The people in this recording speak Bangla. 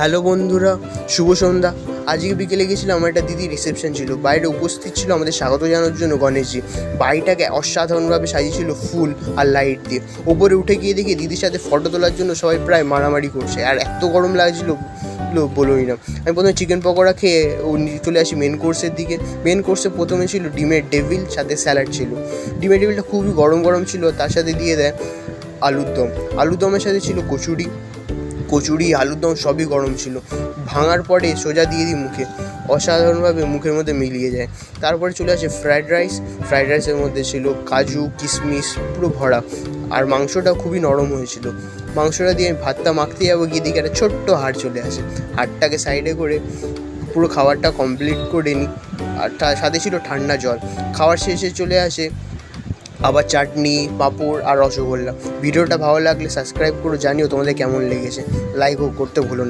হ্যালো বন্ধুরা, শুভ সন্ধ্যা। আজকে বিকেলে গেছিলাম, আমার একটা দিদির রিসেপশন ছিল। বাইরে উপস্থিত ছিল আমাদের স্বাগত জানানোর জন্য গণেশজি। বাড়িটাকে অসাধারণভাবে সাজিয়েছিল ফুল আর লাইট দিয়ে। ওপরে উঠে গিয়ে দেখি দিদির সাথে ফটো তোলার জন্য সবাই প্রায় মারামারি করছে, আর এত গরম লাগছিল বলোই না। আমি প্রথমে চিকেন পকোড়া খেয়ে চলে আসি মেন কোর্সের দিকে। মেন কোর্সে প্রথমে ছিল ডিমের ডেভিল, সাথে স্যালাড ছিল। ডিমের ডেভিলটা খুবই গরম গরম ছিল, তার সাথে দিয়ে দেয় আলুর দম। আলুর দমের সাথে ছিল কচুরি আলুর দম, সবই গরম ছিল। ভাঙার পরে সোজা দিয়ে দিই মুখে, অসাধারণভাবে মুখের মধ্যে মিলিয়ে যায়। তারপরে চলে আসে ফ্রায়েড রাইসের মধ্যে ছিল কাজু কিশমিশ পুরো ভরা, আর মাংসটা খুবই নরম হয়েছিল। মাংসটা দিয়ে আমি ভাতটা মাখতে যাবো, গিয়ে দিকে একটা ছোট্ট হাড় চলে আসে। হাড়টাকে সাইডে করে পুরো খাবারটা কমপ্লিট করে নিই, আর সাথে ছিল ঠান্ডা জল। খাওয়ার শেষে চলে আসে আবার চাটনি, পাঁপড় আর রসগোল্লা। ভিডিওটা ভালো লাগলে সাবস্ক্রাইব করো, জানিও তোমাদের কেমন লেগেছে। লাইকও করতে ভুলো না।